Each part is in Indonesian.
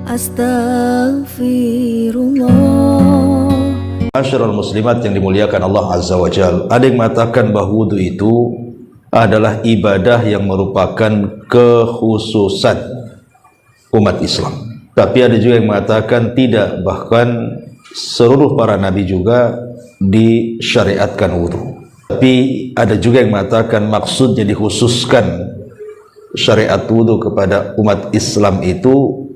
Astaghfirullah. Masyarul muslimat yang dimuliakan Allah Azza wa Jalla, ada yang mengatakan bahwa wudu itu adalah ibadah yang merupakan kekhususan umat Islam. Tapi ada juga yang mengatakan tidak, bahkan seluruh para nabi juga disyariatkan wudu. Tapi ada juga yang mengatakan maksudnya dikhususkan syariat wudu kepada umat Islam itu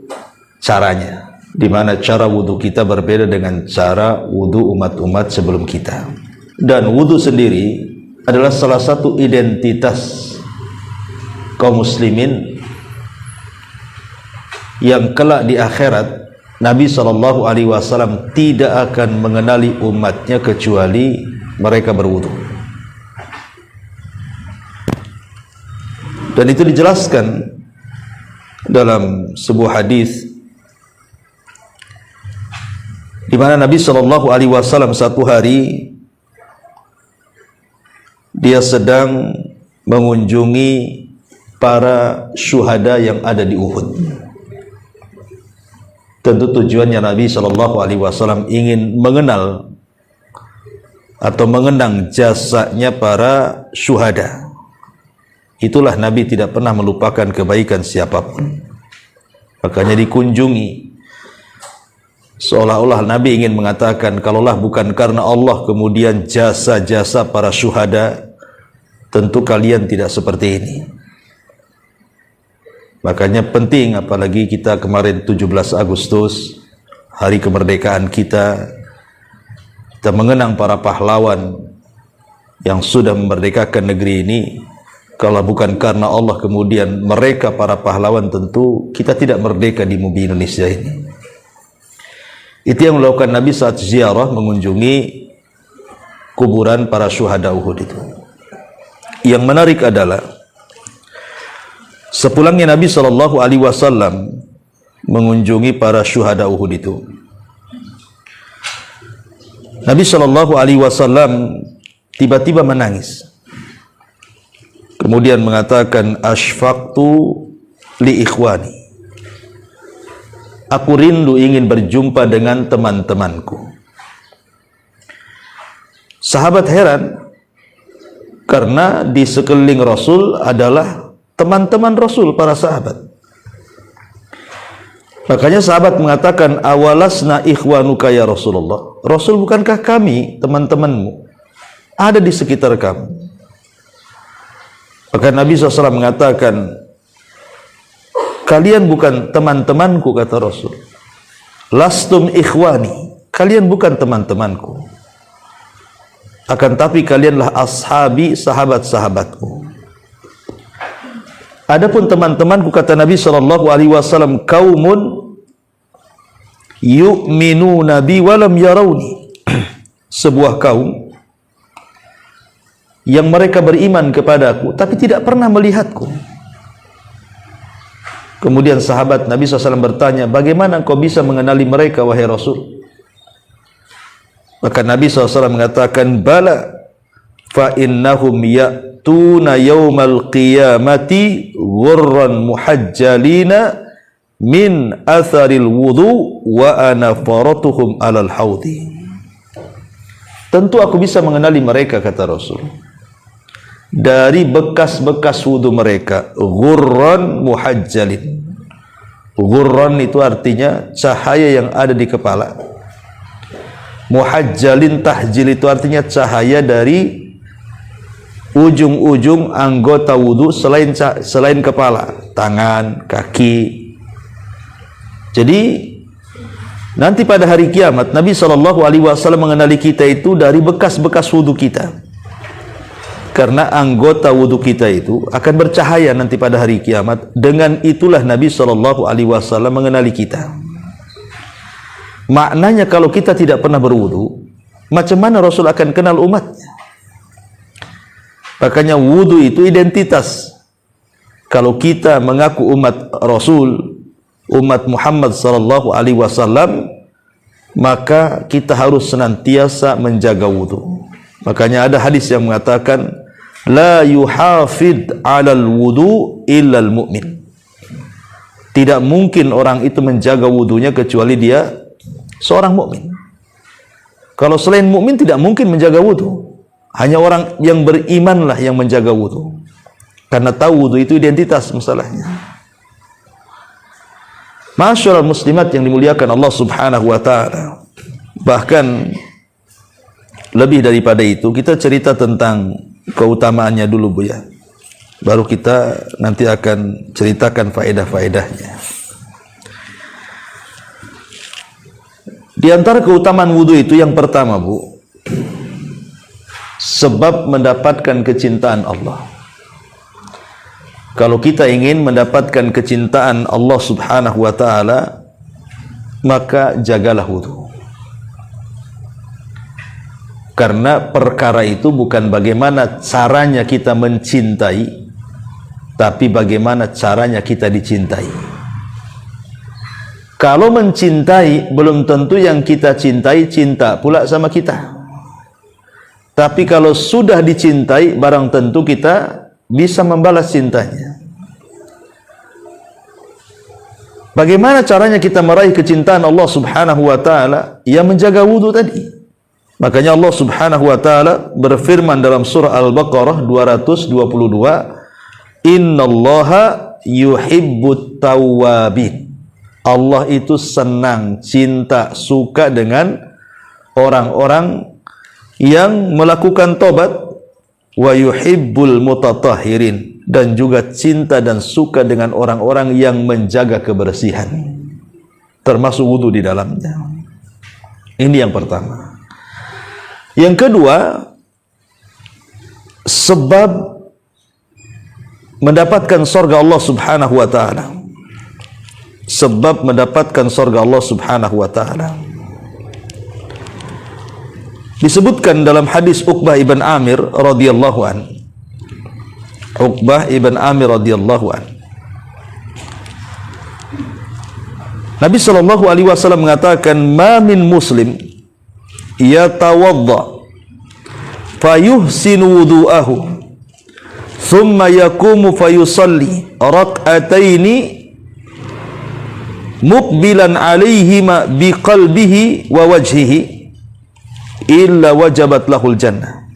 caranya, di mana cara wudu kita berbeda dengan cara wudu umat-umat sebelum kita. Dan wudu sendiri adalah salah satu identitas kaum muslimin yang kelak di akhirat Nabi SAW tidak akan mengenali umatnya kecuali mereka berwudu. Dan itu dijelaskan dalam sebuah hadis di mana Nabi SAW satu hari dia sedang mengunjungi para syuhada yang ada di Uhud. Tentu tujuannya Nabi SAW ingin mengenal atau mengenang jasanya para syuhada. Itulah Nabi tidak pernah melupakan kebaikan siapapun. Makanya dikunjungi. Seolah-olah Nabi ingin mengatakan, kalaulah bukan karena Allah kemudian jasa-jasa para syuhada, tentu kalian tidak seperti ini. Makanya penting, apalagi kita kemarin 17 Agustus, hari kemerdekaan kita mengenang para pahlawan yang sudah memerdekakan negeri ini. Kalau bukan karena Allah kemudian mereka para pahlawan, tentu kita tidak merdeka di bumi Indonesia ini. Itu yang melakukan Nabi saat ziarah mengunjungi kuburan para syuhada Uhud itu. Yang menarik adalah sepulangnya Nabi SAW mengunjungi para syuhada Uhud itu, Nabi SAW tiba-tiba menangis. Kemudian mengatakan, asfaqtu li ikhwani, aku rindu ingin berjumpa dengan teman-temanku. Sahabat heran, karena di sekeliling Rasul adalah teman-teman Rasul, para sahabat. Makanya sahabat mengatakan, awalasna ikhwanuka ya Rasulullah, Rasul, bukankah kami teman-temanmu, ada di sekitar kamu? Maka Nabi SAW mengatakan, kalian bukan teman-temanku, kata Rasul. Lastum ikhwani, kalian bukan teman-temanku, akan tapi kalianlah ashabi, sahabat-sahabatku. Adapun teman-temanku, kata Nabi SAW, kaumun yu'minuna bi walam yarawni, sebuah kaum yang mereka beriman kepadaku tapi tidak pernah melihatku. Kemudian sahabat Nabi SAW bertanya, bagaimana kau bisa mengenali mereka, wahai Rasul? Maka Nabi SAW mengatakan, bala fa innahum ya'tuna yawmal qiyamati ghurran muhajjalina min atharil wudu wa ana faratuhum alal haudi. Tentu aku bisa mengenali mereka, kata Rasul, dari bekas-bekas wudu mereka. Ghurran muhajjalin, ghurran itu artinya cahaya yang ada di kepala. Muhajjalin, tahjil itu artinya cahaya dari ujung-ujung anggota wudu selain kepala, tangan, kaki. Jadi nanti pada hari kiamat Nabi SAW mengenali kita itu dari bekas-bekas wudu kita. Karena anggota wudu kita itu akan bercahaya nanti pada hari kiamat. Dengan itulah Nabi SAW mengenali kita. Maknanya kalau kita tidak pernah berwudu, macam mana Rasul akan kenal umatnya? Makanya wudu itu identitas. Kalau kita mengaku umat Rasul, umat Muhammad SAW, maka kita harus senantiasa menjaga wudu. Makanya ada hadis yang mengatakan, la yuhafid 'alal wudu illal mu'min. Tidak mungkin orang itu menjaga wudunya kecuali dia seorang mukmin. Kalau selain mukmin tidak mungkin menjaga wudu. Hanya orang yang berimanlah yang menjaga wudu. Karena tahu wudu itu identitas masalahnya. Masyaallah muslimat yang dimuliakan Allah Subhanahu wa taala. Bahkan lebih daripada itu, kita cerita tentang keutamaannya dulu, Bu, ya. Baru kita nanti akan ceritakan faedah-faedahnya. Di antara keutamaan wudu itu yang pertama, Bu, sebab mendapatkan kecintaan Allah. Kalau kita ingin mendapatkan kecintaan Allah Subhanahu wa taala, maka jagalah wudu. Karena perkara itu bukan bagaimana caranya kita mencintai, tapi bagaimana caranya kita dicintai. Kalau mencintai, belum tentu yang kita cintai cinta pula sama kita. Tapi kalau sudah dicintai, barang tentu kita bisa membalas cintanya. Bagaimana caranya kita meraih kecintaan Allah Subhanahu wa taala? Ya menjaga wudu tadi. Makanya Allah Subhanahu wa taala berfirman dalam surah Al-Baqarah 222, "Innallaha yuhibbut tawwabin." Allah itu senang, cinta, suka dengan orang-orang yang melakukan tobat, wa yuhibbul mutatahhirin, dan juga cinta dan suka dengan orang-orang yang menjaga kebersihan, termasuk wudu di dalamnya. Ini yang pertama. Yang kedua, sebab mendapatkan surga Allah Subhanahu wa taala. Sebab mendapatkan surga Allah Subhanahu wa taala. Disebutkan dalam hadis Uqbah ibn Amir radhiyallahu an. Uqbah ibn Amir radhiyallahu an. Nabi sallallahu alaihi wasallam mengatakan, "Ma min muslim yatawadda fayuhsinu wudu'ahu thumma yaqumu fayusalli rak'ataini muqbilan alaihima biqalbihi wa wajhihi illa wajabat lahul jannah."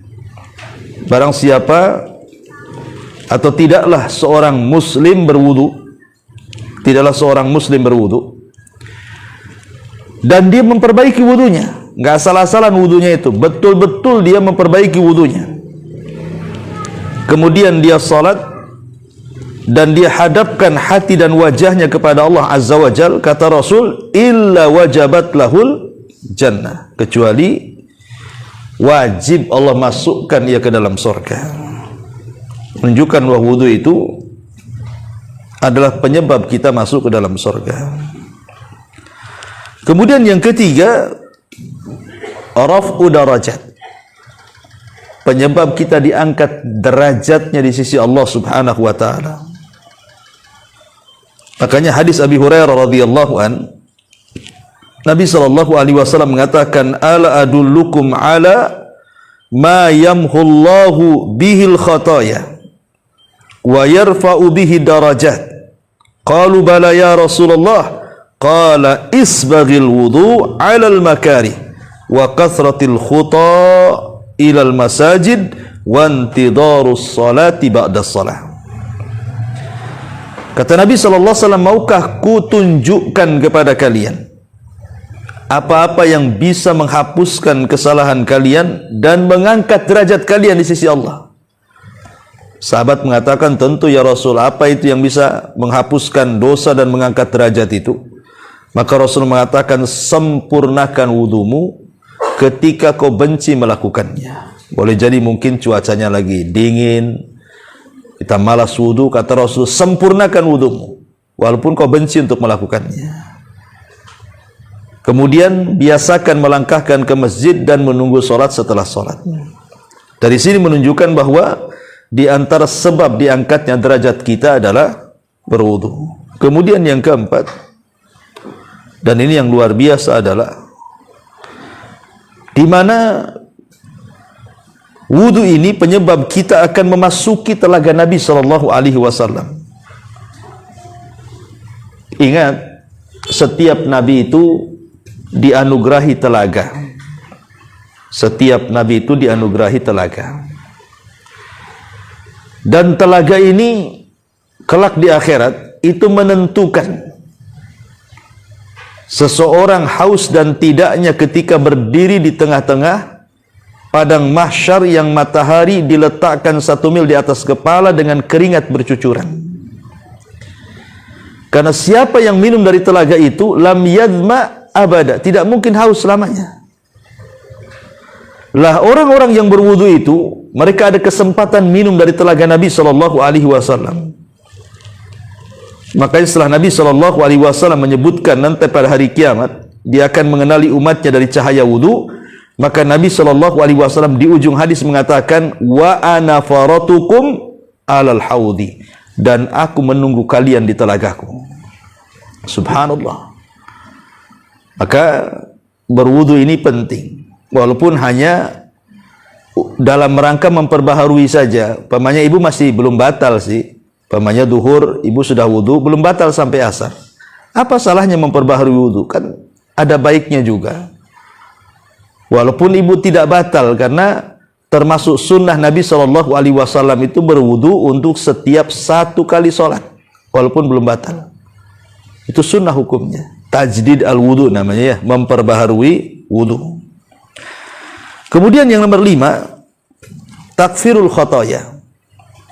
Barang siapa atau tidaklah seorang muslim berwudu, dan dia memperbaiki wudunya, nggak asal-asalan wudunya itu, betul-betul dia memperbaiki wudunya. Kemudian dia salat dan dia hadapkan hati dan wajahnya kepada Allah Azza wa Jal, kata Rasul, illa wajabat lahul jannah, kecuali wajib Allah masukkan ia ke dalam surga. Menunjukkan bahwa wudu itu adalah penyebab kita masuk ke dalam surga. Kemudian yang ketiga, raf'u darajat, penyebab kita diangkat derajatnya di sisi Allah Subhanahu wa taala. Makanya hadis Abi Hurairah radhiyallahu an, Nabi sallallahu alaihi wasallam mengatakan, "Ala adullukum ala ma yamhullahu bihil khataya wa yarfa'u bihi darajat." Qalu bala ya Rasulullah. Qala isbaghil wudu 'alal makarih wa kathratil khuta ilal masajid wa intidharus salati ba'da shalah. Kata Nabi sallallahu alaihi wasallam, "Maukah ku tunjukkan kepada kalian apa-apa yang bisa menghapuskan kesalahan kalian dan mengangkat derajat kalian di sisi Allah?" Sahabat mengatakan, "Tentu ya Rasul, apa itu yang bisa menghapuskan dosa dan mengangkat derajat itu?" Maka Rasul mengatakan, "Sempurnakan wudumu ketika kau benci melakukannya." Boleh jadi mungkin cuacanya lagi dingin, kita malas wudu, kata Rasul, sempurnakan wudumu walaupun kau benci untuk melakukannya. Kemudian biasakan melangkahkan ke masjid dan menunggu sholat setelah sholat. Dari sini menunjukkan bahwa di antara sebab diangkatnya derajat kita adalah berwudu. Kemudian yang keempat, dan ini yang luar biasa, adalah di mana wudu ini penyebab kita akan memasuki telaga Nabi sallallahu alaihi wasallam. Ingat, setiap nabi itu dianugerahi telaga. Setiap nabi itu dianugerahi telaga. Dan telaga ini kelak di akhirat itu menentukan seseorang haus dan tidaknya ketika berdiri di tengah-tengah padang mahsyar yang matahari diletakkan 1 mil di atas kepala dengan keringat bercucuran. Karena siapa yang minum dari telaga itu lam yadma abada, tidak mungkin haus selamanya. Lah orang-orang yang berwudu itu mereka ada kesempatan minum dari telaga Nabi SAW. Makanya setelah Nabi SAW menyebutkan nanti pada hari kiamat dia akan mengenali umatnya dari cahaya wudu, maka Nabi SAW di ujung hadis mengatakan wa ana faratukum alal haudi, dan aku menunggu kalian di telagaku. Subhanallah. Maka berwudu ini penting, walaupun hanya dalam rangka memperbaharui saja. Pamannya ibu masih belum batal sih. Pamannya duhur, ibu sudah wudu, belum batal sampai asar. Apa salahnya memperbaharui wudu? Kan ada baiknya juga. Walaupun ibu tidak batal, karena termasuk sunnah Nabi SAW itu berwudu untuk setiap 1 kali sholat, walaupun belum batal. Itu sunnah hukumnya. Tajdid al-wudu namanya ya, memperbaharui wudu. Kemudian yang nomor 5, takfirul khotoya.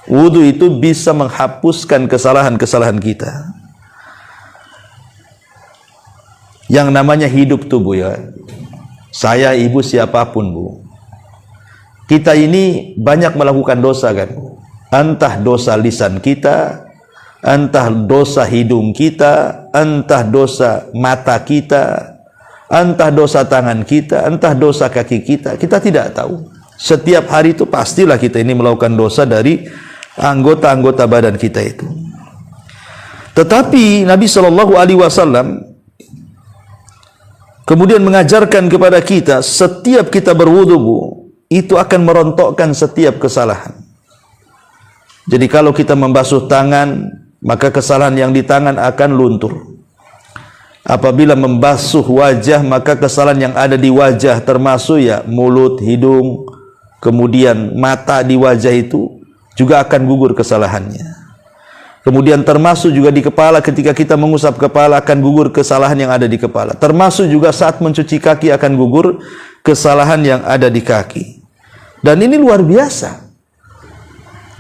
Wudu itu bisa menghapuskan kesalahan-kesalahan kita. Yang namanya hidup tubuh ya. Saya, ibu, siapapun bu, kita ini banyak melakukan dosa kan. Entah dosa lisan kita, entah dosa hidung kita, entah dosa mata kita, entah dosa tangan kita, entah dosa kaki kita. Kita tidak tahu. Setiap hari itu pastilah kita ini melakukan dosa dari anggota-anggota badan kita itu. Tetapi Nabi SAW kemudian mengajarkan kepada kita, setiap kita berwudu bu, itu akan merontokkan setiap kesalahan. Jadi kalau kita membasuh tangan, maka kesalahan yang di tangan akan luntur. Apabila membasuh wajah, maka kesalahan yang ada di wajah termasuk ya mulut, hidung, kemudian mata di wajah itu juga akan gugur kesalahannya. Kemudian termasuk juga di kepala, ketika kita mengusap kepala akan gugur kesalahan yang ada di kepala. Termasuk juga saat mencuci kaki akan gugur kesalahan yang ada di kaki. Dan ini luar biasa.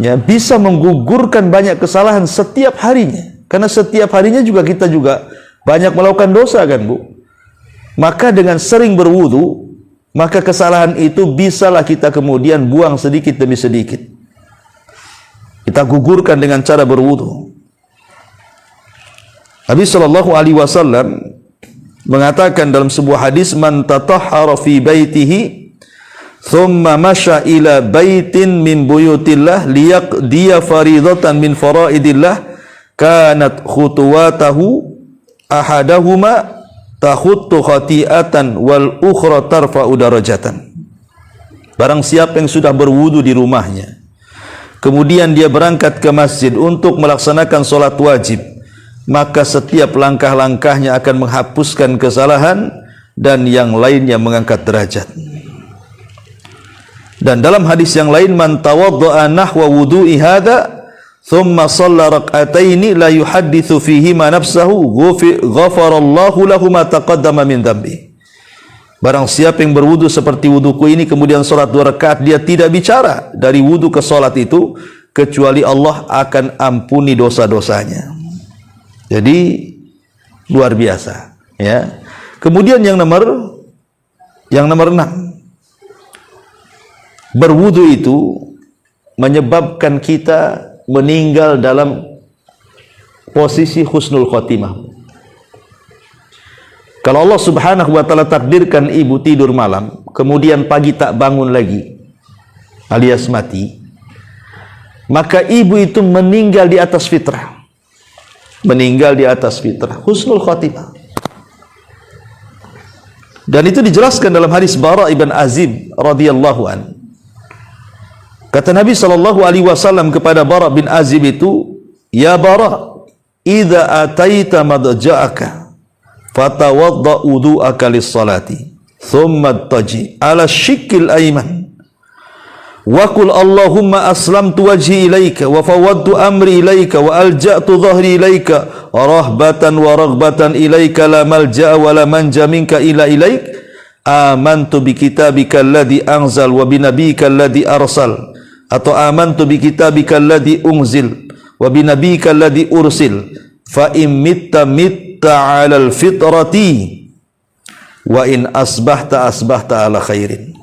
Ya, bisa menggugurkan banyak kesalahan setiap harinya. Karena setiap harinya juga kita juga banyak melakukan dosa kan bu. Maka dengan sering berwudu, maka kesalahan itu bisalah kita kemudian buang sedikit demi sedikit. Kita gugurkan dengan cara berwudu. Nabi SAW mengatakan dalam sebuah hadis, man tatahhara fi baitihi thumma masya ila baitin min buyutillah liyaqdiya faridatan min faraidillah kanat khutuwatahu ahadahuma takhuttu khati'atan wal ukhra tarfa'u darajatan. Barang siapa yang sudah berwudu di rumahnya, kemudian dia berangkat ke masjid untuk melaksanakan solat wajib, maka setiap langkah-langkahnya akan menghapuskan kesalahan dan yang lainnya mengangkat derajat. Dan dalam hadis yang lain, man tawadda'a nahwa wudu'i hadha thumma shalla rak'ataini la yuhadditsu fihi ma nafsahu ghafarallahu lahu ma taqaddama min dhanbi. Barang siapa yang berwudu seperti wuduku ini, kemudian sholat 2 rakaat, dia tidak bicara dari wudu ke sholat itu, kecuali Allah akan ampuni dosa-dosanya. Jadi luar biasa ya. Kemudian yang nomor 6, berwudu itu menyebabkan kita meninggal dalam posisi husnul khotimah. Kalau Allah Subhanahu wa ta'ala takdirkan ibu tidur malam, kemudian pagi tak bangun lagi, alias mati, maka ibu itu meninggal di atas fitrah. Meninggal di atas fitrah, husnul khatimah. Dan itu dijelaskan dalam hadis Bara ibn Azib radhiyallahu an. Kata Nabi SAW kepada Bara bin Azib itu, ya Bara, idza ataita madja'aka fatawadda wudu'aka lis-salati thumma taji ala syikil ayman wa qul Allahumma aslamtu wajhi ilaika wa fawwadtu amri ilaika wa alja'tu dhahri ilaika rahbatan wa raghbatan ilaika la malja'a wa la manja minka ila ilaik amantu bi kitabika alladhi anzal wa bi nabiyyika alladhi arsal atau amantu bi kitabika alladhi unzil wa bi nabiyyika alladhi ursil fa in mitta 'alal fitrati wa in asbahta ala khairin.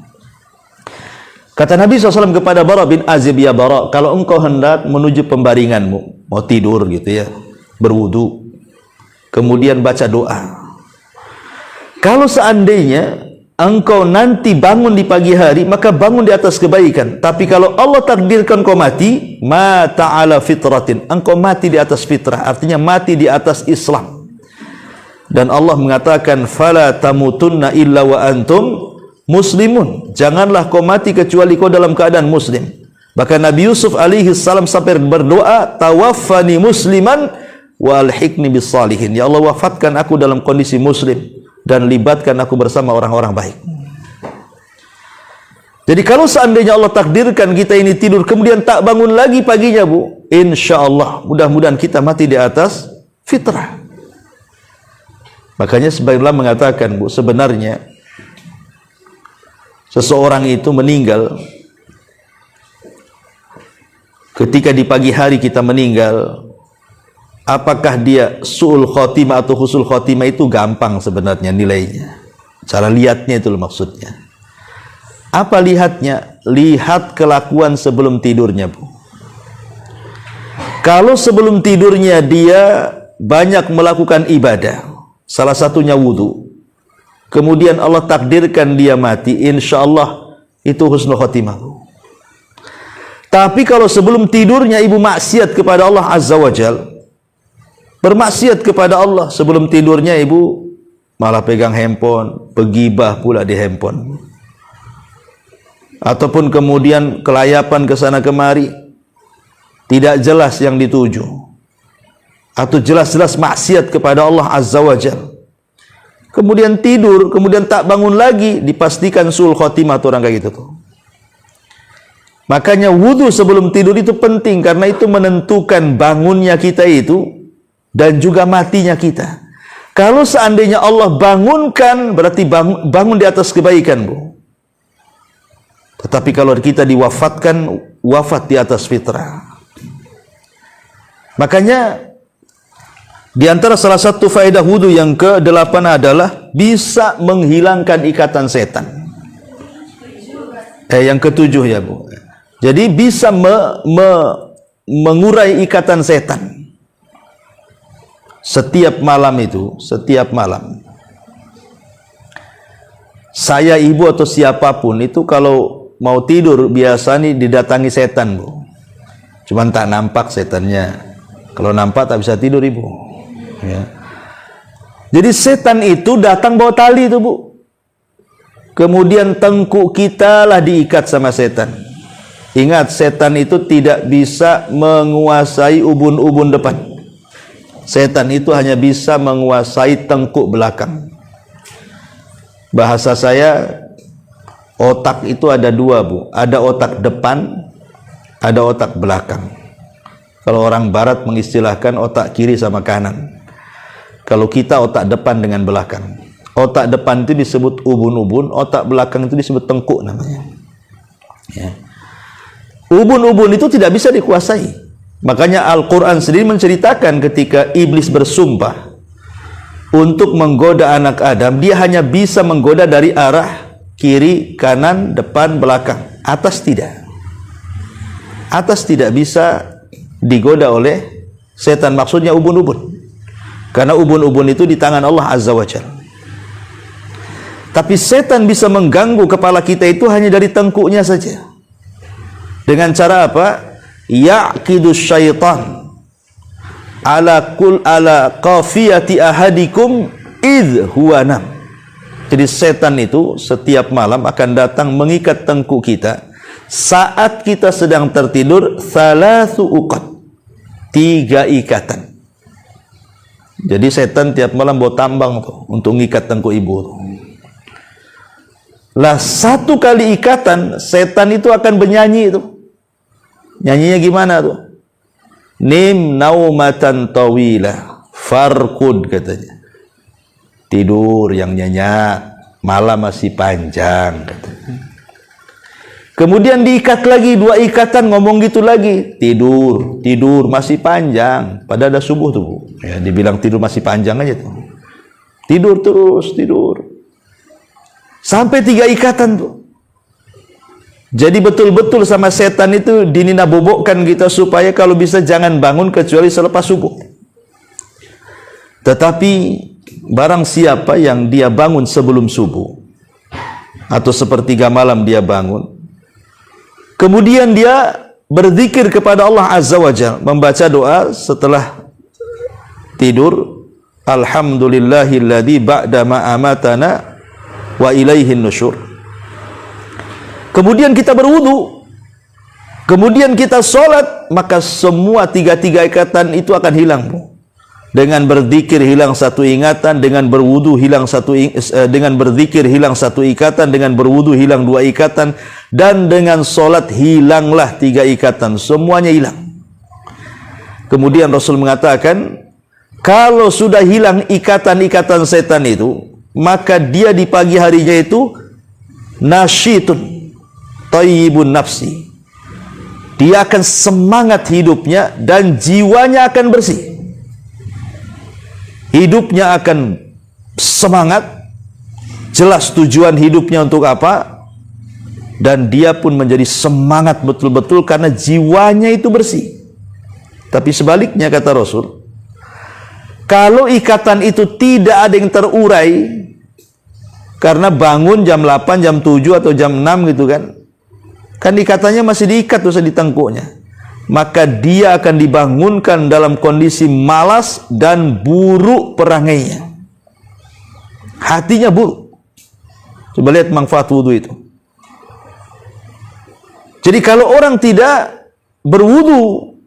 Kata Nabi SAW kepada Bara bin Azib, ya Bara, kalau engkau hendak menuju pembaringanmu, mau tidur gitu ya, berwudu, kemudian baca doa. Kalau seandainya engkau nanti bangun di pagi hari, maka bangun di atas kebaikan. Tapi kalau Allah takdirkan kau mati, mata ala fitratin, engkau mati di atas fitrah, artinya mati di atas Islam. Dan Allah mengatakan, fala tamutunna illa wa antum muslimun, janganlah kau mati kecuali kau dalam keadaan muslim. Bahkan Nabi Yusuf alaihi salam sampai berdoa, tawaffani musliman wa alhiqni bis salihin, ya Allah wafatkan aku dalam kondisi muslim dan libatkan aku bersama orang-orang baik. Jadi kalau seandainya Allah takdirkan kita ini tidur kemudian tak bangun lagi paginya, Bu, insyaallah mudah-mudahan kita mati di atas fitrah. Makanya sebagian ulama mengatakan, Bu, sebenarnya seseorang itu meninggal ketika di pagi hari kita meninggal, apakah dia su'ul khotimah atau husnul khotimah itu gampang sebenarnya nilainya. Cara lihatnya itu maksudnya. Apa lihatnya? Lihat kelakuan sebelum tidurnya, Bu. Kalau sebelum tidurnya dia banyak melakukan ibadah, salah satunya wudu, kemudian Allah takdirkan dia mati, insyaallah itu husnul khotimah. Tapi kalau sebelum tidurnya ibu maksiat kepada Allah Azza wa Jalla, bermaksiat kepada Allah, sebelum tidurnya ibu malah pegang handphone, begibah pula di handphone, ataupun kemudian kelayapan ke sana kemari, tidak jelas yang dituju, atau jelas-jelas maksiat kepada Allah Azza wa Jalla, kemudian tidur, kemudian tak bangun lagi, dipastikan sul khotimah tuh orang kayak gitu tuh. Makanya wudu sebelum tidur itu penting, karena itu menentukan bangunnya kita itu dan juga matinya kita. Kalau seandainya Allah bangunkan, berarti bangun di atas kebaikan, Bu. Tetapi kalau kita diwafatkan, wafat di atas fitrah. Makanya di antara salah satu faedah wudu yang ke-8 adalah bisa menghilangkan ikatan setan. Yang ke-7 ya, Bu. Jadi bisa mengurai ikatan setan. Setiap malam itu, setiap malam, saya, ibu atau siapapun itu kalau mau tidur biasa nih didatangi setan, Bu. Cuman tak nampak setannya. Kalau nampak tak bisa tidur, Ibu. Ya. Jadi setan itu datang bawa tali itu, Bu. Kemudian tengkuk kita lah diikat sama setan. Ingat, setan itu tidak bisa menguasai ubun-ubun depan. Setan itu hanya bisa menguasai tengkuk belakang. Bahasa saya, otak itu ada dua, Bu. Ada otak depan, ada otak belakang. Kalau orang barat mengistilahkan otak kiri sama kanan. Kalau kita otak depan dengan belakang. Otak depan itu disebut ubun-ubun, otak belakang itu disebut tengkuk namanya. Ya. Ubun-ubun itu tidak bisa dikuasai. Makanya Al-Quran sendiri menceritakan ketika iblis bersumpah untuk menggoda anak Adam, dia hanya bisa menggoda dari arah kiri, kanan, depan, belakang. Atas tidak. Atas tidak bisa digoda oleh setan, maksudnya ubun-ubun. Karena ubun-ubun itu di tangan Allah Azza wa Jalla. Tapi setan bisa mengganggu kepala kita itu hanya dari tengkuknya saja. Dengan cara apa? Ya'qidus syaitan ala qafiyati ahadikum idh huwa nam. Jadi setan itu setiap malam akan datang mengikat tengkuk kita saat kita sedang tertidur, 3 uqad, 3 ikatan. Jadi setan tiap malam bawa tambang tuh untuk ngikat tengkuk ibu tuh. Lah satu kali ikatan, setan itu akan bernyanyi itu. Nyanyinya gimana tuh? Nim naumatan tawila farkud katanya. Tidur yang nyenyak, malam masih panjang katanya. Kemudian diikat lagi, 2 ikatan ngomong gitu lagi. Tidur masih panjang. Padahal ada subuh tuh, Bu. Ya, dibilang tidur masih panjang aja tuh. Tidur terus, tidur. Sampai 3 ikatan tuh. Jadi betul-betul sama setan itu dinina bobokkan kita supaya kalau bisa jangan bangun kecuali selepas subuh. Tetapi barang siapa yang dia bangun sebelum subuh atau sepertiga malam dia bangun, kemudian dia berzikir kepada Allah Azza wa Jalla, membaca doa setelah tidur, alhamdulillahilladzi ba'da ma amatana wa ilaihin nusyur. Kemudian kita berwudu, kemudian kita sholat, maka semua 3 ikatan itu akan hilang. Dengan berzikir hilang 1 ingatan, dengan berwudu hilang dengan berzikir hilang 1 ikatan, dengan berwudu hilang 2 ikatan, dan dengan sholat hilanglah 3 ikatan, semuanya hilang. Kemudian Rasul mengatakan, kalau sudah hilang ikatan-ikatan setan itu, maka dia di pagi harinya itu nasyitun thayyibun nafsi. Dia akan semangat hidupnya dan jiwanya akan bersih. Hidupnya akan semangat, jelas tujuan hidupnya untuk apa, dan dia pun menjadi semangat betul-betul karena jiwanya itu bersih. Tapi sebaliknya kata Rasul, kalau ikatan itu tidak ada yang terurai, karena bangun jam 8, jam 7 atau jam 6 gitu kan ikatannya masih diikat terus di tengkuknya, maka dia akan dibangunkan dalam kondisi malas dan buruk perangainya. Hatinya buruk. Coba lihat manfaat wudu itu. Jadi kalau orang tidak berwudu,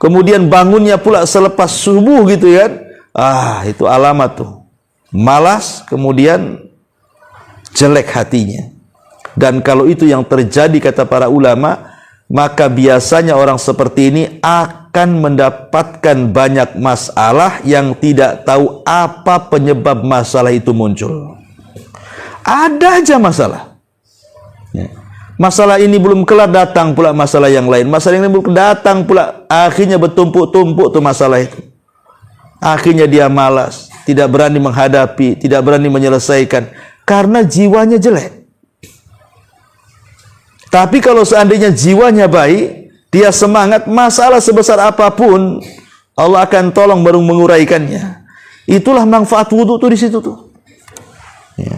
kemudian bangunnya pula selepas subuh gitu kan, itu alamat tuh. Malas, kemudian jelek hatinya. Dan kalau itu yang terjadi kata para ulama, maka biasanya orang seperti ini akan mendapatkan banyak masalah yang tidak tahu apa penyebab masalah itu muncul. Ada aja masalah. Masalah ini belum kelar, datang pula masalah yang lain. Masalah yang belum datang pula, akhirnya bertumpuk-tumpuk tuh masalah itu. Akhirnya dia malas, tidak berani menghadapi, tidak berani menyelesaikan, karena jiwanya jelek. Tapi kalau seandainya jiwanya baik, dia semangat, masalah sebesar apapun Allah akan tolong baru menguraikannya. Itulah manfaat wudu tuh di situ tuh. Ya.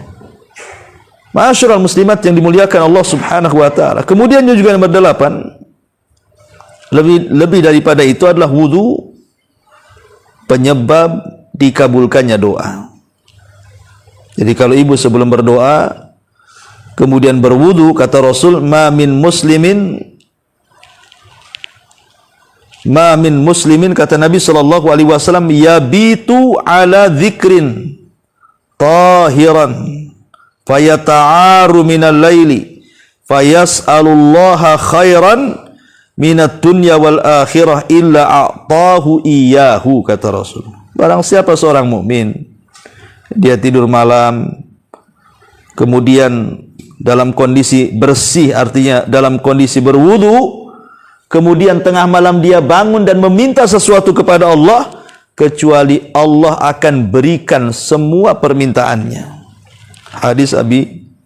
Ma'asyiral muslimat yang dimuliakan Allah Subhanahu wa taala. Kemudian juga nomor 8, lebih daripada itu adalah wudu penyebab dikabulkannya doa. Jadi kalau ibu sebelum berdoa kemudian berwudu, kata Rasul, ma min muslimin kata Nabi sallallahu alaihi wasallam, yabitu ala dzikrin tahiran fayata'aru minal laili fayas'alullaha khairan minat dunya wal akhirah illa a'tahu iyyahu, kata Rasul. Barang siapa seorang mukmin dia tidur malam, kemudian dalam kondisi bersih, artinya dalam kondisi berwudu, kemudian tengah malam dia bangun dan meminta sesuatu kepada Allah, kecuali Allah akan berikan semua permintaannya. Hadis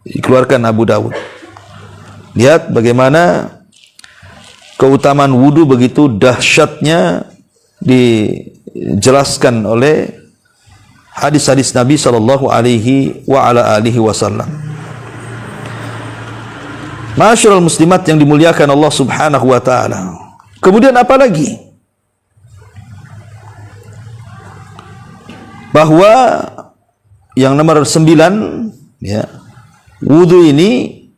dikeluarkan Abu Dawud. Lihat bagaimana keutamaan wudu begitu dahsyatnya dijelaskan oleh hadis-hadis Nabi sallallahu alaihi wa ala alihi wasallam. Ma'asyiral muslimat yang dimuliakan Allah Subhanahu wa taala. Kemudian apa lagi? Bahwa yang nomor 9, ya, wudu ini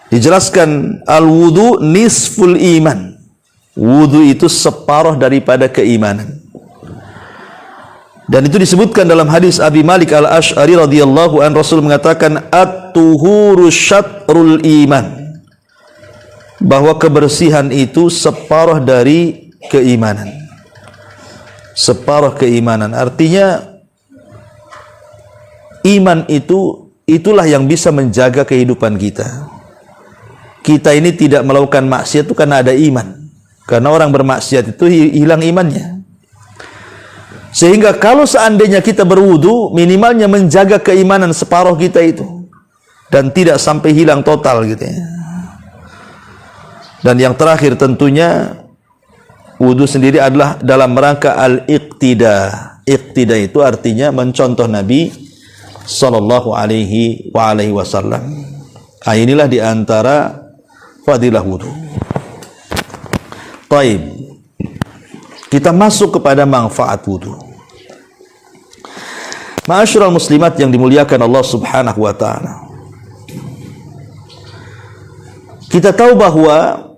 dijelaskan al-wudu nisful iman. Wudu itu separuh daripada keimanan. Dan itu disebutkan dalam hadis Abi Malik Al-Asy'ari radhiyallahu an, Rasul mengatakan at-tuhuru syatrul iman, bahwa kebersihan itu separuh dari keimanan. Separuh keimanan artinya iman itulah yang bisa menjaga kehidupan kita. Kita ini tidak melakukan maksiat itu karena ada iman. Karena orang bermaksiat itu hilang imannya. Sehingga kalau seandainya kita berwudu, minimalnya menjaga keimanan separuh kita itu, dan tidak sampai hilang total gitu ya. Dan yang terakhir tentunya wudu sendiri adalah dalam rangka al-iqtida. Iqtida itu artinya mencontoh Nabi sallallahu alaihi wasallam. Nah, inilah diantara fadilah wudu. Taib. Kita masuk kepada manfaat wudu. Ma'asyiral muslimat yang dimuliakan Allah Subhanahu wa taala. Kita tahu bahwa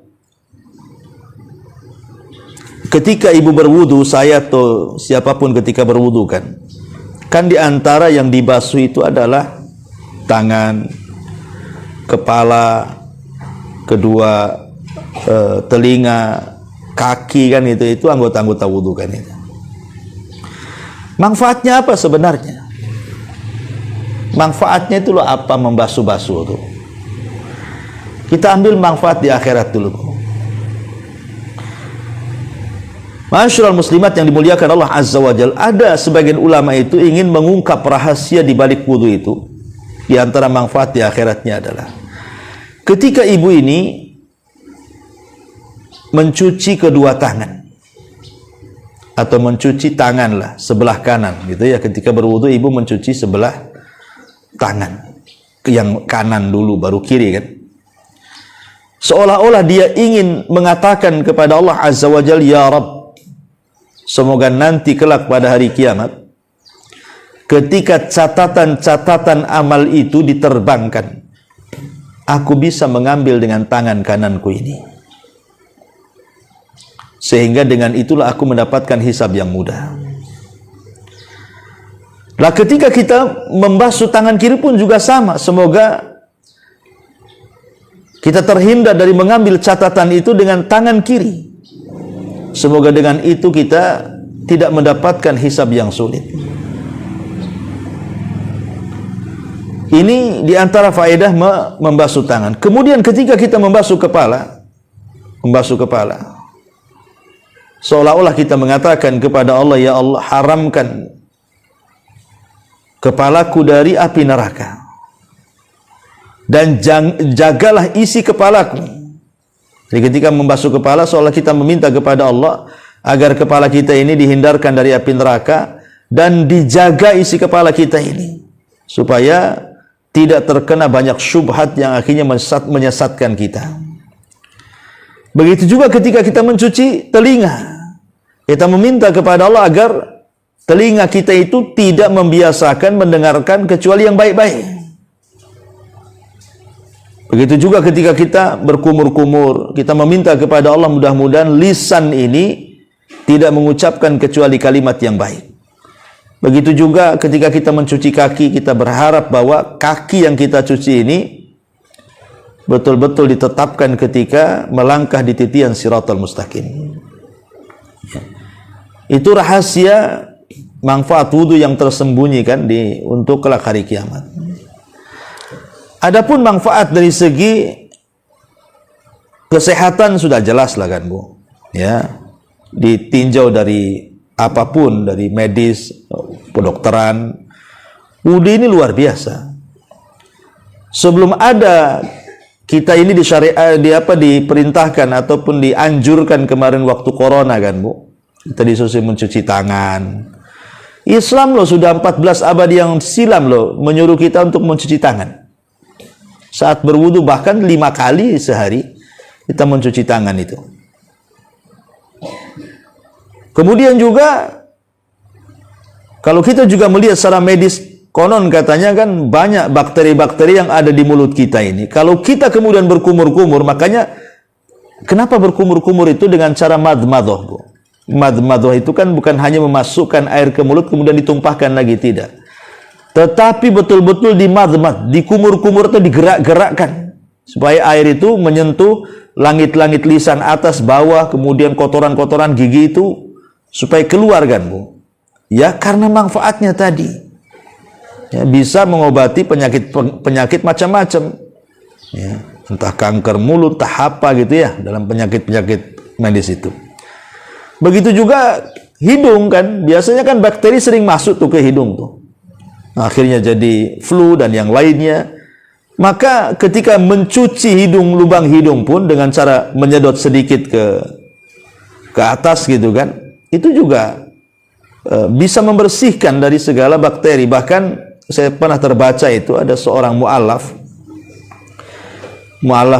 ketika ibu berwudu, saya atau siapapun ketika berwudu kan di antara yang dibasuh itu adalah tangan, kepala, kedua telinga, kaki kan, itu anggota-anggota wudu kan itu. Manfaatnya apa sebenarnya? Manfaatnya itu loh apa membasuh-basuh tuh. Kita ambil manfaat di akhirat dulu. Ma'asyiral muslimat yang dimuliakan Allah Azza wa Jalla, ada sebagian ulama itu ingin mengungkap rahasia di balik wudu itu. Di antara manfaat di akhiratnya adalah ketika ibu ini mencuci kedua tangan atau mencuci tangan lah sebelah kanan gitu ya, ketika berwudu ibu mencuci sebelah tangan yang kanan dulu baru kiri kan, seolah-olah dia ingin mengatakan kepada Allah Azza wa Jalla, ya Rabb, semoga nanti kelak pada hari kiamat ketika catatan-catatan amal itu diterbangkan, aku bisa mengambil dengan tangan kananku ini, sehingga dengan itulah aku mendapatkan hisab yang mudah. Lah ketika kita membasuh tangan kiri pun juga sama, semoga kita terhindar dari mengambil catatan itu dengan tangan kiri, semoga dengan itu kita tidak mendapatkan hisab yang sulit. Ini diantara faedah membasuh tangan. Kemudian ketika kita membasuh kepala, seolah-olah kita mengatakan kepada Allah, ya Allah, haramkan kepalaku dari api neraka, dan jagalah isi kepalaku. Jadi ketika membasuh kepala, seolah kita meminta kepada Allah agar kepala kita ini dihindarkan dari api neraka dan dijaga isi kepala kita ini, supaya tidak terkena banyak syubhat yang akhirnya menyesatkan kita. Begitu juga ketika kita mencuci telinga, kita meminta kepada Allah agar telinga kita itu tidak membiasakan mendengarkan kecuali yang baik-baik. Begitu juga ketika kita berkumur-kumur, kita meminta kepada Allah mudah-mudahan lisan ini tidak mengucapkan kecuali kalimat yang baik. Begitu juga ketika kita mencuci kaki, kita berharap bahwa kaki yang kita cuci ini betul-betul ditetapkan ketika melangkah di titian Shiratal Mustaqim. Itu rahasia manfaat wudu yang tersembunyi kan untuk kelak hari kiamat. Adapun manfaat dari segi kesehatan sudah jelas lah kan Bu, ya, ditinjau dari apapun, dari medis, kedokteran, wudu ini luar biasa. Sebelum ada kita ini diperintahkan ataupun dianjurkan kemarin waktu corona kan Bu, kita disuruh mencuci tangan. Islam loh sudah 14 abad yang silam loh menyuruh kita untuk mencuci tangan. Saat berwudu bahkan 5 kali sehari kita mencuci tangan itu. Kemudian juga kalau kita juga melihat secara medis, konon katanya kan banyak bakteri-bakteri yang ada di mulut kita ini. Kalau kita kemudian berkumur-kumur, makanya kenapa berkumur-kumur itu dengan cara madmadah Bu? Madmadah itu kan bukan hanya memasukkan air ke mulut kemudian ditumpahkan lagi, tidak. Tetapi betul-betul dimadmad, dikumur-kumur atau digerak-gerakkan supaya air itu menyentuh langit-langit lisan atas bawah, kemudian kotoran-kotoran gigi itu supaya keluar kan, Bu. Ya, karena manfaatnya tadi. Ya, bisa mengobati penyakit macam-macam. Ya, entah kanker mulut, entah apa gitu ya, dalam penyakit-penyakit medis itu. Begitu juga hidung kan, biasanya kan bakteri sering masuk tuh ke hidung tuh. Akhirnya jadi flu dan yang lainnya. Maka ketika mencuci hidung, lubang hidung pun dengan cara menyedot sedikit ke atas gitu kan, itu juga bisa membersihkan dari segala bakteri. Bahkan saya pernah terbaca itu ada seorang mu'alaf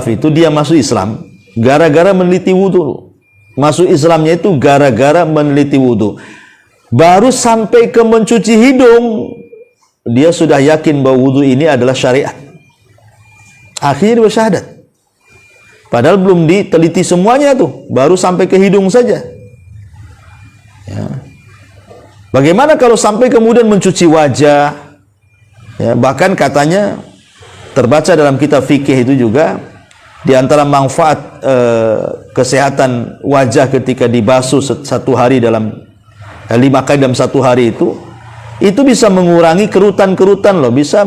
itu dia masuk Islam gara-gara meneliti wudu. Masuk Islamnya itu gara-gara meneliti wudu. Baru sampai ke mencuci hidung dia sudah yakin bahwa wudu ini adalah syariat. Akhirnya dia bersyahadat. Padahal belum diteliti semuanya tuh, baru sampai ke hidung saja. Ya. Bagaimana kalau sampai kemudian mencuci wajah? Ya, bahkan katanya terbaca dalam kitab fikih itu juga di antara manfaat kesehatan wajah ketika dibasuh satu hari dalam 5 kali dalam satu hari itu bisa mengurangi kerutan-kerutan loh, bisa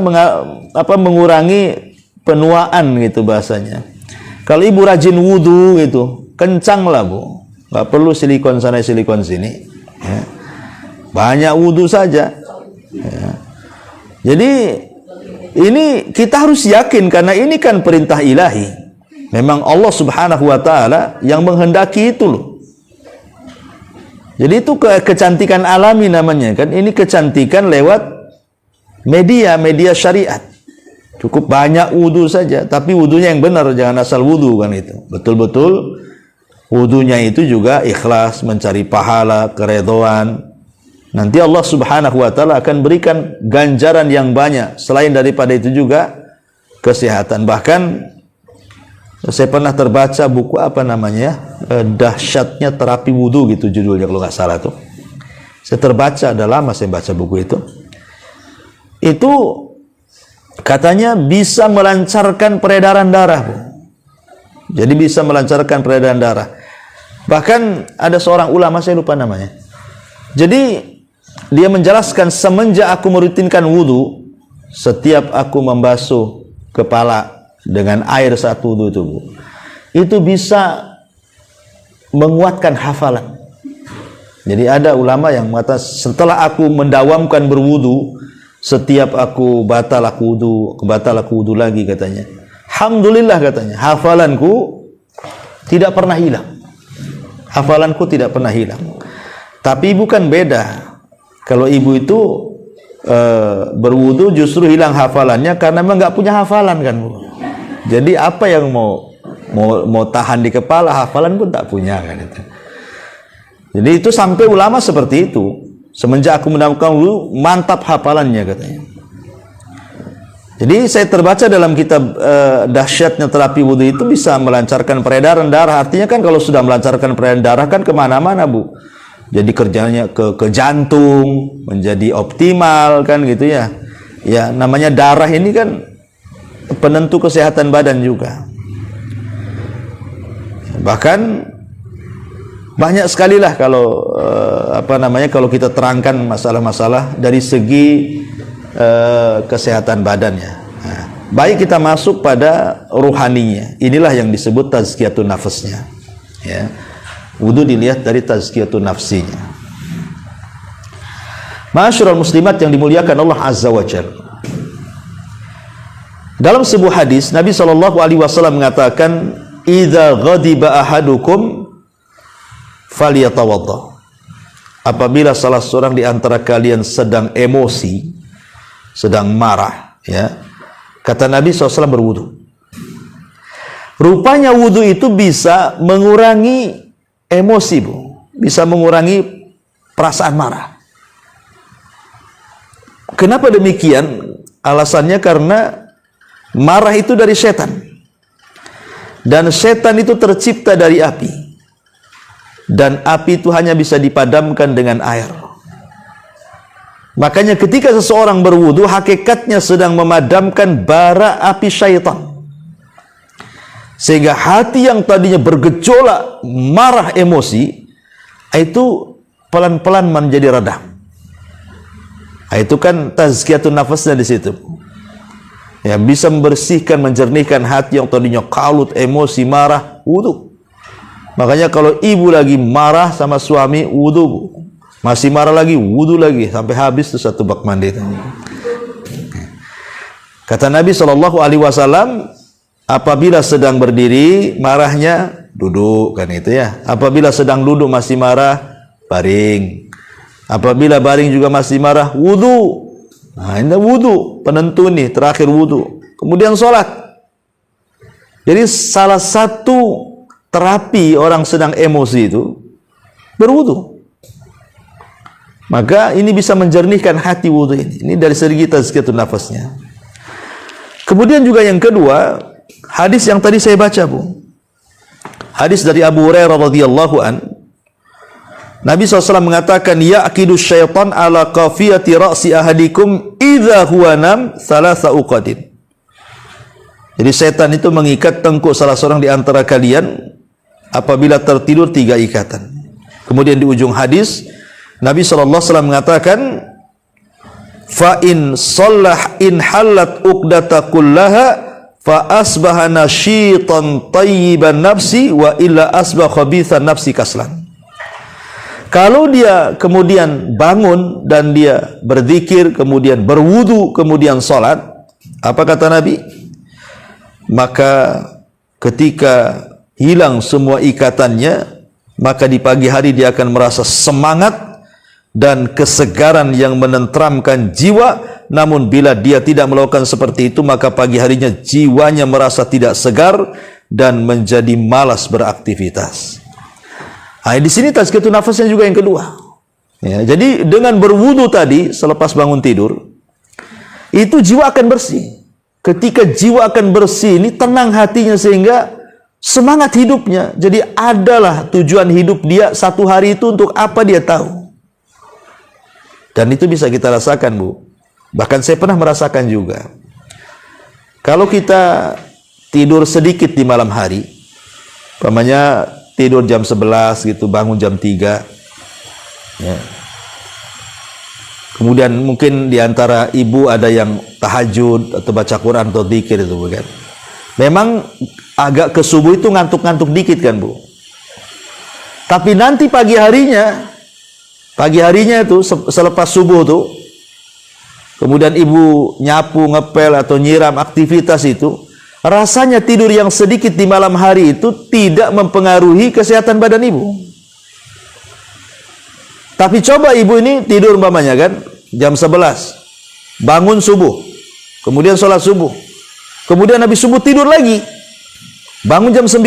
mengurangi penuaan gitu bahasanya. Kalau ibu rajin wudu gitu, kencang lah Bu, nggak perlu silikon sana silikon sini. Ya. Banyak wudu saja. Ya. Jadi ini kita harus yakin karena ini kan perintah ilahi. Memang Allah Subhanahu wa taala yang menghendaki itu loh. Jadi itu kecantikan alami namanya kan. Ini kecantikan lewat media syariat. Cukup banyak wudu saja, tapi wudunya yang benar, jangan asal wudu kan itu. Betul-betul wudunya itu juga ikhlas, mencari pahala, keredhaan. Nanti Allah Subhanahu wa taala akan berikan ganjaran yang banyak. Selain daripada itu juga kesehatan. Bahkan saya pernah terbaca buku apa namanya? Dahsyatnya terapi wudu gitu judulnya kalau nggak salah tuh. Saya terbaca, ada lama saya baca buku itu. Itu katanya bisa melancarkan peredaran darah, Bu. Jadi bisa melancarkan peredaran darah. Bahkan ada seorang ulama, saya lupa namanya. Jadi dia menjelaskan semenjak aku merutinkan wudu, setiap aku membasuh kepala dengan air saat wudu itu, Bu, itu bisa menguatkan hafalan. Jadi ada ulama yang mengatakan setelah aku mendawamkan berwudu, setiap aku batal aku wudu lagi katanya. Alhamdulillah katanya, hafalanku tidak pernah hilang. Hafalanku tidak pernah hilang. Tapi bukan beda. Kalau ibu itu berwudu justru hilang hafalannya karena memang nggak punya hafalan kan, Bu. Jadi apa yang mau tahan di kepala, hafalan pun tak punya kan itu. Jadi itu sampai ulama seperti itu. Semenjak aku mendapatkan wudu, mantap hafalannya katanya. Jadi saya terbaca dalam kitab dahsyatnya terapi wudu itu bisa melancarkan peredaran darah. Artinya kan kalau sudah melancarkan peredaran darah kan kemana-mana, Bu. Jadi kerjanya ke jantung menjadi optimal kan gitu ya. Ya namanya darah ini kan penentu kesehatan badan juga. Bahkan banyak sekali lah kalau kalau kita terangkan masalah-masalah dari segi kesehatan badannya. Nah, baik kita masuk pada ruhaninya. Inilah yang disebut tazkiyatun nafsnya. Ya. Wudu dilihat dari tazkiyatun nafsinya. Ma'asyiral muslimat yang dimuliakan Allah Azza wa Jalla. Dalam sebuah hadis Nabi SAW mengatakan, "Idza ghadiba ahadukum falyatawadda." Apabila salah seorang di antara kalian sedang emosi, sedang marah, ya, kata Nabi SAW berwudu. Rupanya wudu itu bisa mengurangi emosi, Bu. Bisa mengurangi perasaan marah. Kenapa demikian? Alasannya karena marah itu dari setan. Dan setan itu tercipta dari api. dan api itu hanya bisa dipadamkan dengan air. Makanya ketika seseorang berwudu, hakikatnya sedang memadamkan bara api syaitan, sehingga hati yang tadinya bergejolak, marah, emosi, itu pelan-pelan menjadi redam. Itu kan tazkiyatun nafasnya di situ. Ya, bisa membersihkan, menjernihkan hati yang tadinya kalut, emosi, marah, wudu. Makanya kalau ibu lagi marah sama suami, wudu. Masih marah lagi, wudu lagi, sampai habis tuh satu bak mandi. Kata Nabi SAW, apabila sedang berdiri marahnya, duduk, kan itu ya. Apabila sedang duduk masih marah, baring. Apabila baring juga masih marah, wudu. Nah, ini wudu, penentu nih, terakhir wudu. Kemudian sholat. Jadi salah satu terapi orang sedang emosi itu berwudu. Maka ini bisa menjernihkan hati wudu ini. Ini dari segi tazkiyatun nafasnya. Kemudian juga yang kedua, hadis yang tadi saya baca, Bu. Hadis dari Abu Hurairah radhiyallahu an. Nabi SAW mengatakan, ya'kidu syaitan ala qafiyati ra'si ahadikum idza huwa nam thalatha uqadin. Jadi setan itu mengikat tengkuk salah seorang di antara kalian apabila tertidur 3 ikatan. Kemudian di ujung hadis Nabi SAW mengatakan, fa in sallah in halat uqdata kullaha fa asbaha nasyitan tayyiban nafsi wa illa asbah khabithan nafsi kaslan. Kalau dia kemudian bangun dan dia berzikir, kemudian berwudu, kemudian sholat, apa kata Nabi? Maka ketika hilang semua ikatannya, maka di pagi hari dia akan merasa semangat dan kesegaran yang menenteramkan jiwa. Namun bila dia tidak melakukan seperti itu, maka pagi harinya jiwanya merasa tidak segar dan menjadi malas beraktivitas. Nah, di sini tazkiyatun nafasnya juga yang kedua. Ya, jadi dengan berwudu tadi selepas bangun tidur, itu jiwa akan bersih. Ketika jiwa akan bersih, ini tenang hatinya sehingga semangat hidupnya. Jadi adalah tujuan hidup dia satu hari itu untuk apa dia tahu. Dan itu bisa kita rasakan, Bu. Bahkan saya pernah merasakan juga. Kalau kita tidur sedikit di malam hari, umpamanya tidur jam 11 gitu, bangun jam 3. Ya. Kemudian mungkin di antara ibu ada yang tahajud atau baca Quran atau dzikir itu, bukan? Memang agak ke subuh itu ngantuk-ngantuk dikit kan, Bu. Tapi nanti pagi harinya itu selepas subuh tuh, kemudian ibu nyapu, ngepel atau nyiram aktivitas itu, rasanya tidur yang sedikit di malam hari itu tidak mempengaruhi kesehatan badan ibu. Tapi coba ibu ini tidur umpamanya kan jam 11, bangun subuh, kemudian sholat subuh, kemudian habis subuh tidur lagi, bangun jam 9.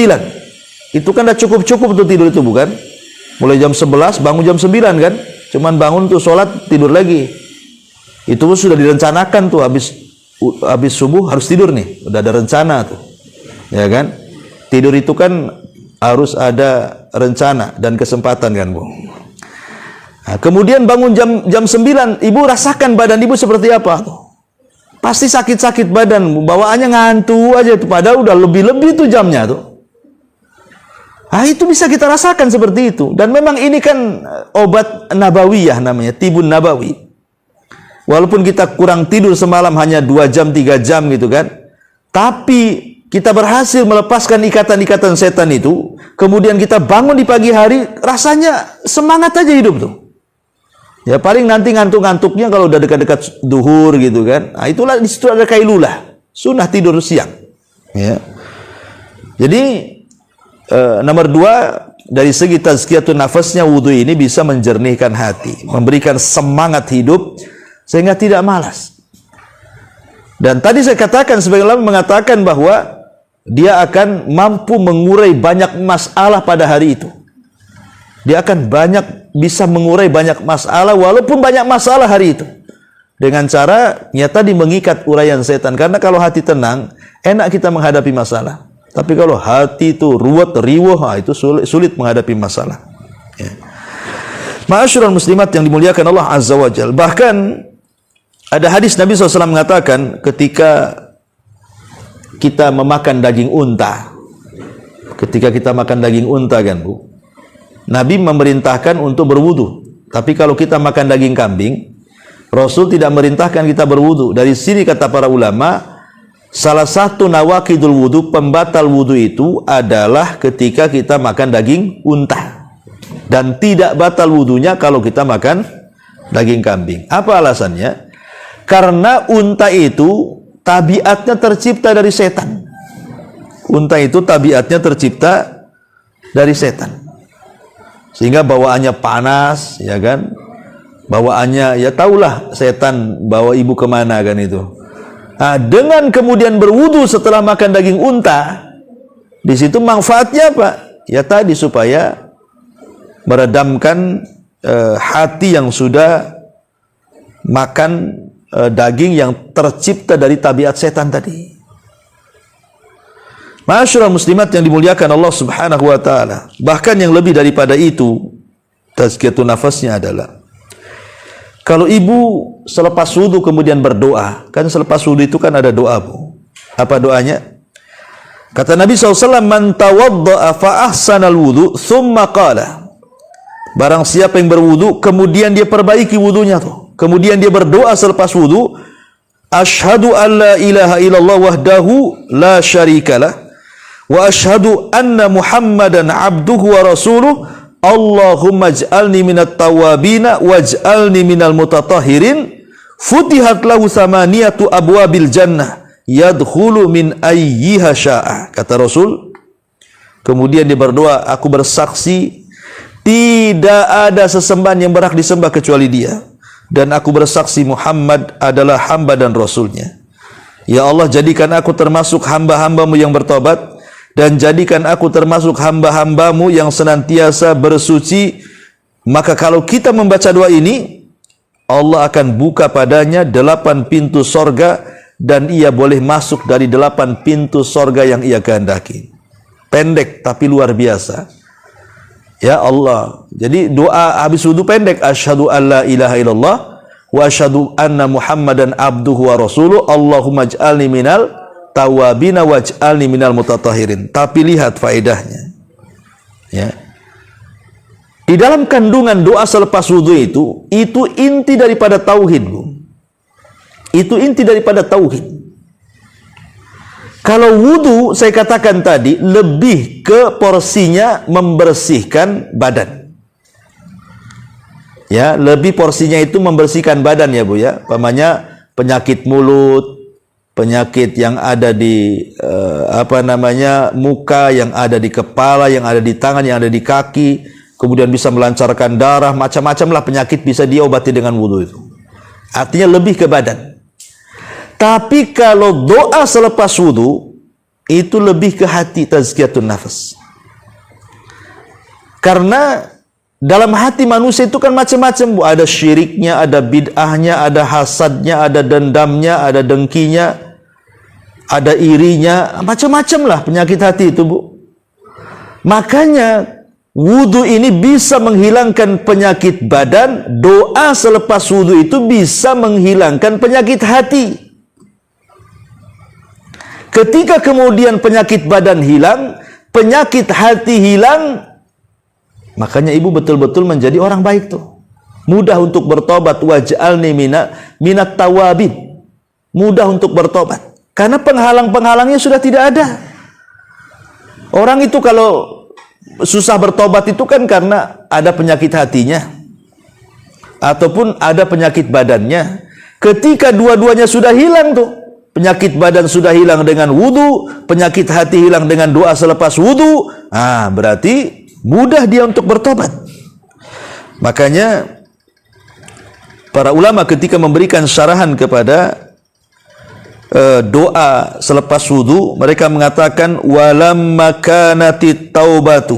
Itu kan udah cukup tuh tidur itu, bukan? Mulai jam 11 bangun jam 9 kan, cuman bangun tuh sholat tidur lagi. Itu sudah direncanakan tuh, habis subuh harus tidur nih, udah ada rencana tuh, ya kan? Tidur itu kan harus ada rencana dan kesempatan kan, Bu. Nah, kemudian bangun jam 9, ibu rasakan badan ibu seperti apa tuh? Pasti sakit-sakit badan, bawaannya ngantuk aja tuh, padahal udah lebih-lebih tuh jamnya tuh. Nah, itu bisa kita rasakan seperti itu. Dan memang ini kan obat nabawiyah namanya, tibun nabawi. Walaupun kita kurang tidur semalam hanya 2 jam, 3 jam gitu kan, tapi kita berhasil melepaskan ikatan-ikatan setan itu, kemudian kita bangun di pagi hari, rasanya semangat aja hidup tuh. Ya paling nanti ngantuk-ngantuknya kalau udah dekat-dekat duhur gitu kan. Nah, itulah di situ ada kailulah, sunnah tidur siang. Ya. Jadi nomor 2, dari segi tazkiyatun nafasnya, wudu ini bisa menjernihkan hati, memberikan semangat hidup sehingga tidak malas. Dan tadi saya katakan, sebagian ulama mengatakan bahwa dia akan mampu mengurai banyak masalah pada hari itu. Dia akan bisa mengurai banyak masalah, walaupun banyak masalah hari itu, dengan cara tadi mengikat uraian setan. Karena kalau hati tenang, enak kita menghadapi masalah. Tapi kalau hati itu ruwet, riweuh, itu sulit menghadapi masalah. Ya. Ma'asyiral muslimat yang dimuliakan Allah Azza wa Jalla. Bahkan ada hadis Nabi SAW mengatakan ketika kita memakan daging unta. Ketika kita makan daging unta kan Bu, Nabi memerintahkan untuk berwudu. Tapi kalau kita makan daging kambing, Rasul tidak merintahkan kita berwudu. Dari sini kata para ulama, salah satu nawaqidul wudu, pembatal wudu itu adalah ketika kita makan daging unta. Dan tidak batal wudunya kalau kita makan daging kambing. Apa alasannya? Karena unta itu tabiatnya tercipta dari setan. Unta itu tabiatnya tercipta dari setan. Sehingga bawaannya panas, ya kan? Bawaannya, ya tahulah setan bawa ibu kemana kan itu. Nah, dengan kemudian berwudu setelah makan daging unta, di situ manfaatnya apa? Ya tadi supaya meredamkan hati yang sudah makan daging yang tercipta dari tabiat setan tadi. Ma'asyiral muslimat yang dimuliakan Allah Subhanahu wa taala. Bahkan yang lebih daripada itu, tazkiyatun nafasnya adalah kalau ibu selepas wudu kemudian berdoa, kan selepas wudu itu kan ada doa Bu. Apa doanya? Kata Nabi SAW, man tawadda'a fa ahsanal wudu thumma qala, barang siapa yang berwudu kemudian dia perbaiki wudunya tuh, kemudian dia berdoa selepas wudu, asyhadu an la ilaha illallah wahdahu la syarikalah wa asyhadu anna muhammadan abduhu wa rasuluh, Allahumma ij'alni minat tawabina waj'alni minal mutatahhirin, futihat lahu samaniyatu abwabil jannah yadkhulu min ayyiha sya'a. Kata Rasul, kemudian dia berdoa, aku bersaksi tidak ada sesembahan yang berhak disembah kecuali Dia, dan aku bersaksi Muhammad adalah hamba dan Rasulnya. Ya Allah, jadikan aku termasuk hamba-hambamu yang bertobat, dan jadikan aku termasuk hamba-hambamu yang senantiasa bersuci. Maka kalau kita membaca doa ini, Allah akan buka padanya 8 pintu sorga, dan ia boleh masuk dari 8 pintu sorga yang ia kehendaki. Pendek tapi luar biasa. Ya Allah. Jadi doa habis wudu pendek, asyhadu alla ilaha illallah wa asyhadu anna muhammadan abduhu wa rasuluh, Allahumma ij'alni minal tawabina waj'alni minal mutatahhirin. Tapi lihat faedahnya. Ya. Di dalam kandungan doa selepas wudu itu inti daripada tauhid, Bu. Itu inti daripada tauhid. Kalau wudu, saya katakan tadi, lebih ke porsinya membersihkan badan. Ya, lebih porsinya itu membersihkan badan ya Bu ya. Umpamanya penyakit mulut, penyakit yang ada di muka, yang ada di kepala, yang ada di tangan, yang ada di kaki, kemudian bisa melancarkan darah, macam-macam lah penyakit bisa diobati dengan wudu itu. Artinya lebih ke badan. Tapi kalau doa selepas wudu itu lebih ke hati, tazkiyatun nafas. Karena dalam hati manusia itu kan macam-macam, Bu. Ada syiriknya, ada bid'ahnya, ada hasadnya, ada dendamnya, ada dengkinya, ada irinya, macam-macam lah penyakit hati itu, Bu. Makanya wudu ini bisa menghilangkan penyakit badan, doa selepas wudu itu bisa menghilangkan penyakit hati. Ketika kemudian penyakit badan hilang, penyakit hati hilang, makanya ibu betul-betul menjadi orang baik tuh. Mudah untuk bertobat, waj'alni minat tawabin. Mudah untuk bertobat. Karena penghalang-penghalangnya sudah tidak ada. Orang itu kalau susah bertobat itu kan karena ada penyakit hatinya, ataupun ada penyakit badannya. Ketika dua-duanya sudah hilang tuh, penyakit badan sudah hilang dengan wudu, penyakit hati hilang dengan doa selepas wudu, berarti mudah dia untuk bertobat. Makanya para ulama ketika memberikan syarahan kepada doa selepas wudu, mereka mengatakan walamma kanati taubatu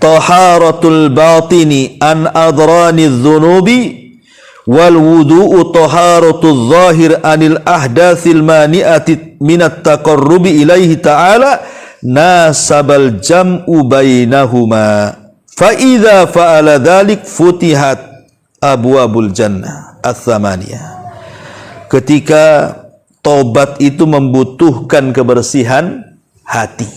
taharatul batini an adrani dzunubi wal wudu'u taharatul zahir anil ahdatsil mani'ati minat taqarrubi ilaihi ta'ala nasabal jam'u bainahuma Fa idza fa'ala dzalik futihat abwabul jannah ats-tsamaniyah. Ketika tobat itu membutuhkan kebersihan hati.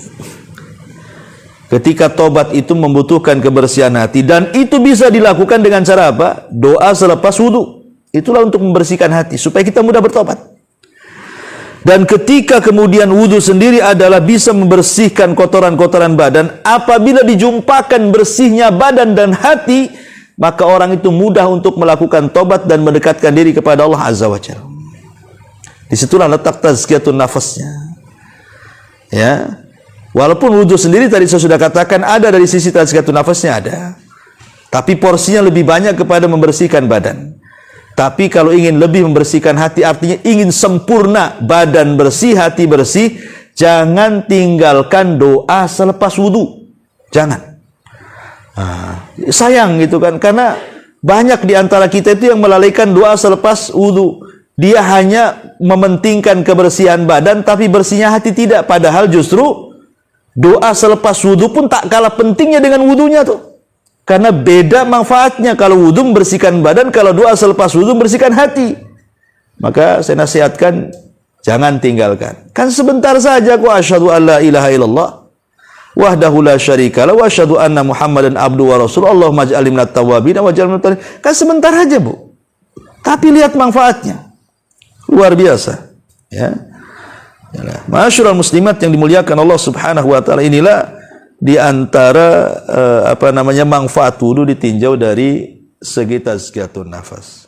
Ketika tobat itu membutuhkan kebersihan hati, dan itu bisa dilakukan dengan cara apa? Doa selepas wudu. Itulah untuk membersihkan hati supaya kita mudah bertobat. Dan ketika kemudian wudu sendiri adalah bisa membersihkan kotoran-kotoran badan, apabila dijumpakan bersihnya badan dan hati, maka orang itu mudah untuk melakukan tobat dan mendekatkan diri kepada Allah Azza wa Jalla. Disitulah letak tazkiyatun nafasnya. Ya, walaupun wudu sendiri tadi saya sudah katakan ada dari sisi tazkiyatun nafasnya ada, tapi porsinya lebih banyak kepada membersihkan badan. Tapi kalau ingin lebih membersihkan hati, artinya ingin sempurna badan bersih, hati bersih, jangan tinggalkan doa selepas wudu. Jangan. Sayang gitu kan, karena banyak di antara kita itu yang melalaikan doa selepas wudu. Dia hanya mementingkan kebersihan badan, tapi bersihnya hati tidak. Padahal justru doa selepas wudu pun tak kalah pentingnya dengan wudunya tuh. Karena beda manfaatnya. Kalau wudu membersihkan badan, kalau doa selepas wudu membersihkan hati. Maka saya nasihatkan, jangan tinggalkan. Kan sebentar saja kok, asyhadu an la ilaha illallah wahdahu la syarika lahu wa asyhadu anna Muhammadan abduhu wa rasuluhu Allahumma ij'alni minat tawwabin wa ij'alni minat tawwabin. Kan sebentar aja, Bu. Tapi lihat manfaatnya. Luar biasa. Ya. Ma'asyiral muslimat yang dimuliakan Allah Subhanahu wa taala, inilah di antara manfaat wudu ditinjau dari segi tazkiyatun nafas.